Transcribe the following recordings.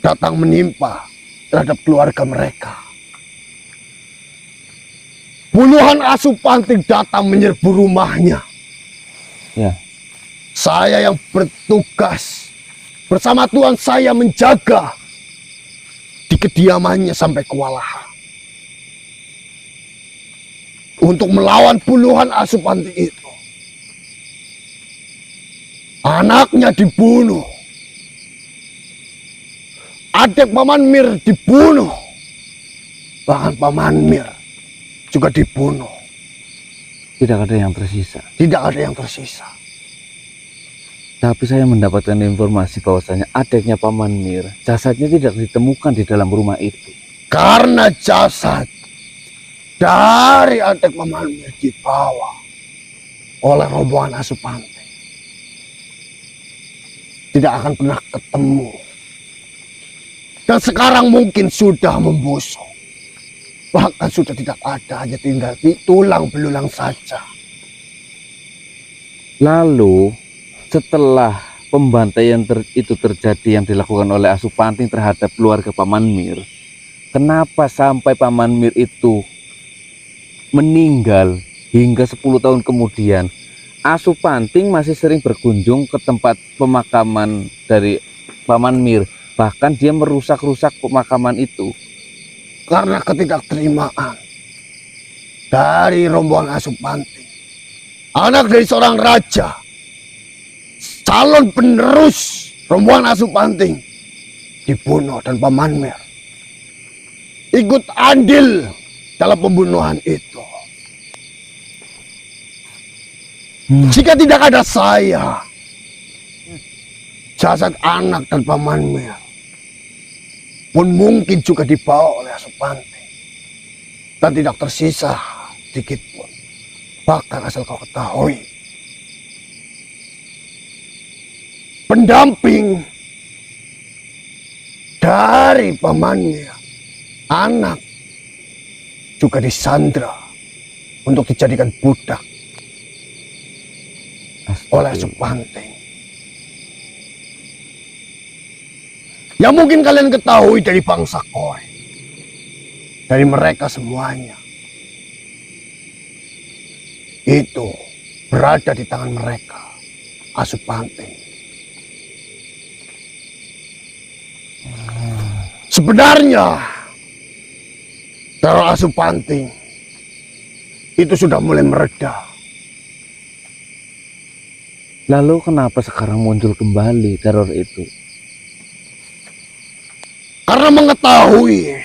datang menimpa terhadap keluarga mereka. Puluhan asuh panting datang menyerbu rumahnya. Ya. Saya yang bertugas bersama Tuhan saya menjaga di kediamannya sampai kewalahan. Untuk melawan puluhan asuh panting itu. Anaknya dibunuh. Adik Paman Mir dibunuh. Bahkan Paman Mir juga dibunuh. Tidak ada yang tersisa. Tidak ada yang tersisa. Tapi saya mendapatkan informasi bahwasanya adiknya Paman Mir, jasadnya tidak ditemukan di dalam rumah itu. Karena jasad dari adik Paman Mir dibawa oleh rombongan asuh panting. Tidak akan pernah ketemu. Dan sekarang mungkin sudah membusuk. Bahkan sudah tidak ada, hanya tinggal tulang belulang saja. Lalu setelah pembantaian itu terjadi yang dilakukan oleh asuh panting terhadap keluarga Paman Mir, kenapa sampai Paman Mir itu meninggal hingga 10 tahun kemudian asuh panting masih sering berkunjung ke tempat pemakaman dari Paman Mir, bahkan dia merusak-rusak pemakaman itu? Karena ketidakterimaan dari rombongan asuh panting, anak dari seorang raja, calon penerus rombongan asuh panting dibunuh, dan Paman Mir ikut andil dalam pembunuhan itu. Jika tidak ada saya, jasad anak dan Paman Mir pun mungkin juga dibawa oleh asuh panting. Dan tidak tersisa sedikit pun. Bahkan asal kau ketahui, pendamping dari Paman Mir, anak, juga disandra untuk dijadikan budak oleh asuh panting. Yang mungkin kalian ketahui dari bangsa Koi, dari mereka semuanya, itu berada di tangan mereka, asuh panting. Sebenarnya teror asuh panting itu sudah mulai mereda. Lalu kenapa sekarang muncul kembali teror itu? Karena mengetahui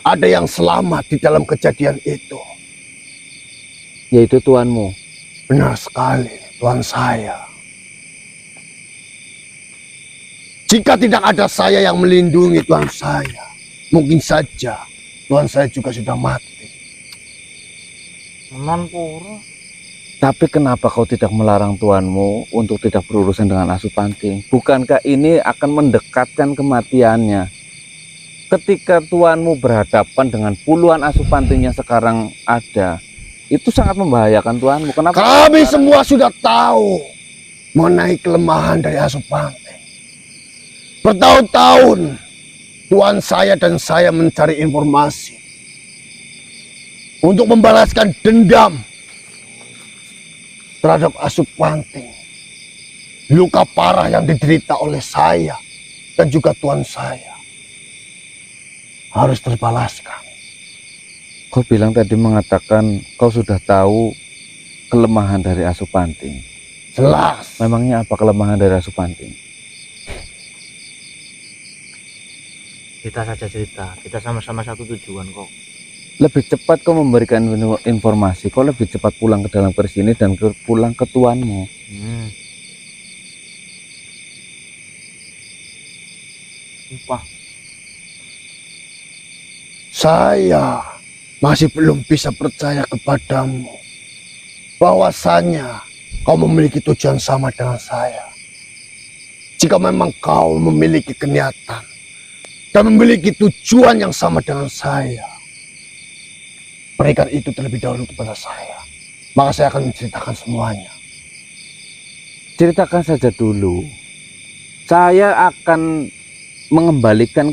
ada yang selamat di dalam kejadian itu. Yaitu tuanmu. Benar sekali, Tuan saya. Jika tidak ada saya yang melindungi Tuan saya, mungkin saja Tuan saya juga sudah mati. Menon pura. Tapi kenapa kau tidak melarang tuanmu untuk tidak berurusan dengan asuh panting? Bukankah ini akan mendekatkan kematiannya? Ketika tuanmu berhadapan dengan puluhan asuh panting yang sekarang ada, itu sangat membahayakan tuanmu. Kenapa? Kami semua sudah tahu mengenai kelemahan dari asuh panting. Bertahun-tahun Tuan saya dan saya mencari informasi untuk membalaskan dendam terhadap asuh panting. Luka parah yang diderita oleh saya dan juga Tuan saya harus terbalaskan. Kau bilang tadi mengatakan kau sudah tahu kelemahan dari asuh panting. Jelas. Memangnya apa kelemahan dari asuh panting? Kita saja cerita, kita sama-sama satu tujuan kok. Lebih cepat kau memberikan informasi, kau lebih cepat pulang ke dalam keris ini dan pulang ke tuanmu. Sumpah. Saya masih belum bisa percaya kepadamu bahwasanya kau memiliki tujuan sama dengan saya. Jika memang kau memiliki keniatan dan memiliki tujuan yang sama dengan saya, berikan itu terlebih dahulu kepada saya. Maka saya akan menceritakan semuanya. Ceritakan saja dulu. Saya akan mengembalikan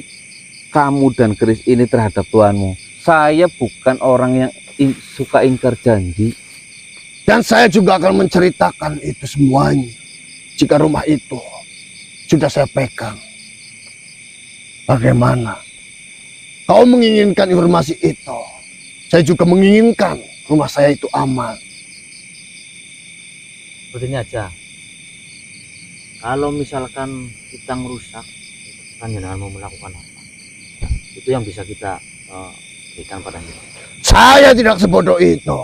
kamu dan keris ini terhadap tuanmu. Saya bukan orang yang suka ingkar janji. Dan saya juga akan menceritakan itu semuanya jika rumah itu sudah saya pegang. Bagaimana? Kau menginginkan informasi itu. Saya juga menginginkan rumah saya itu aman. Seperti ini aja. Kalau misalkan kita ngerusak, kan jangan mau melakukan apa. Itu yang bisa kita berikan pada kita. Saya tidak sebodoh itu.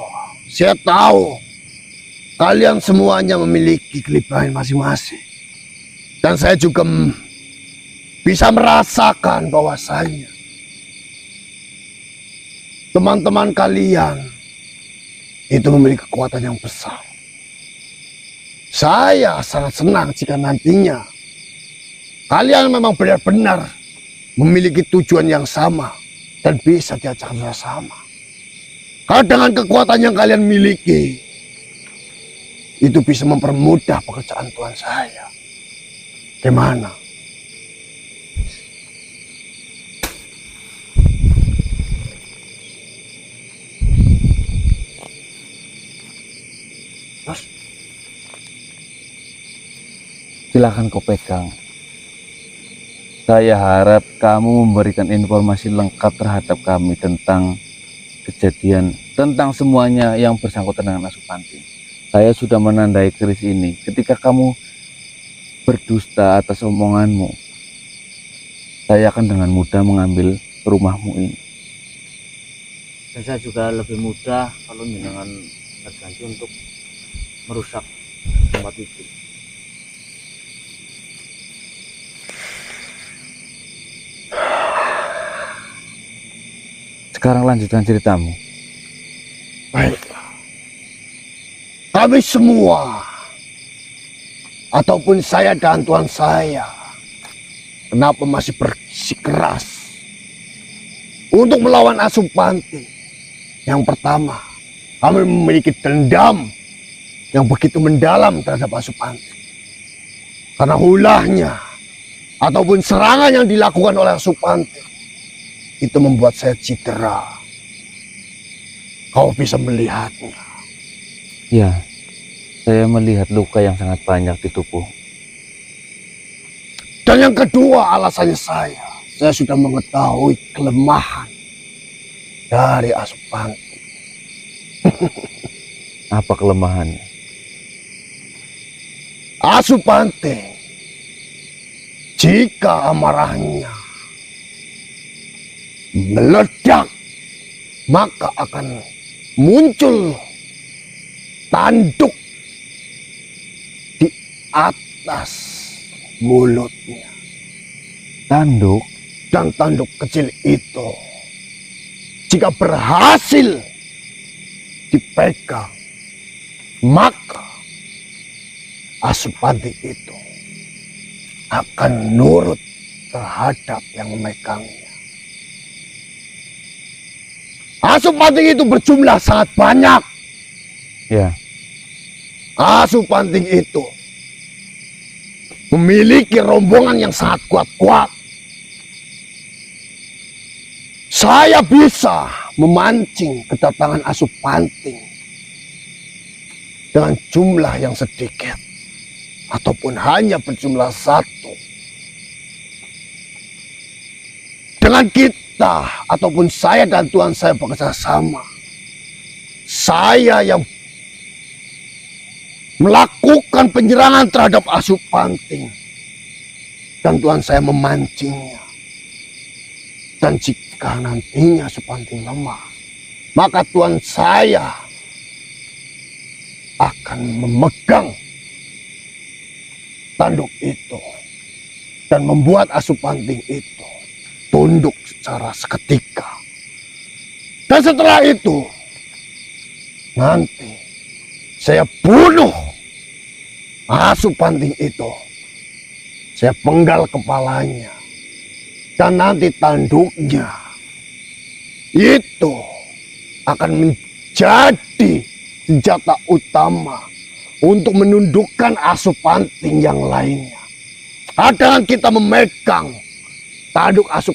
Saya tahu kalian semuanya memiliki kelebihan masing-masing. Dan saya juga bisa merasakan bahwasanya teman-teman kalian itu memiliki kekuatan yang besar. Saya sangat senang jika nantinya kalian memang benar-benar memiliki tujuan yang sama dan bisa diajak bersama. Karena dengan kekuatan yang kalian miliki, itu bisa mempermudah pekerjaan Tuhan saya. Gimana? Bos, Silahkan kau pegang. Saya harap kamu memberikan informasi lengkap terhadap kami tentang kejadian, tentang semuanya yang bersangkutan dengan Asupanti. Saya sudah menandai keris ini. Ketika kamu berdusta atas omonganmu, saya akan dengan mudah mengambil rumahmu ini. dan saya juga lebih mudah kalau dengan berjanji untuk merusak tempat itu. Sekarang lanjutkan ceritamu. Baiklah. Kami semua, ataupun saya dan Tuhan saya, kenapa masih bersikeras untuk melawan Asupanti? Yang pertama, kami memiliki dendam yang begitu mendalam terhadap Asupanti. Karena ulahnya ataupun serangan yang dilakukan oleh Asupanti itu membuat saya cedera. Kau bisa melihatnya. Ya, saya melihat luka yang sangat banyak di tubuh. Dan yang kedua alasannya saya sudah mengetahui kelemahan dari Asupanti. Apa kelemahannya? Asupanti, jika amarahnya meledak, maka akan muncul tanduk di atas mulutnya. Tanduk? Dan tanduk kecil itu, jika berhasil dipegang, maka Asupanti itu akan nurut terhadap yang memegangnya. Asupanti itu berjumlah sangat banyak. Ya. Asupanti itu memiliki rombongan yang sangat kuat-kuat. Saya bisa memancing kedatangan Asupanti dengan jumlah yang sedikit ataupun hanya berjumlah satu. Dengan kita ataupun saya dan Tuhan saya bekerja sama, saya yang melakukan penyerangan terhadap Asupanti dan Tuhan saya memancingnya. Dan jika nantinya Asupanti lemah, maka Tuhan saya akan memegang tanduk itu dan membuat Asupanti itu tunduk secara seketika. Dan setelah itu nanti saya bunuh Asupanti itu. Saya penggal kepalanya. Dan nanti tanduknya itu akan menjadi senjata utama untuk menundukkan Asupanti yang lainnya. Dengan kita memegang taduk asup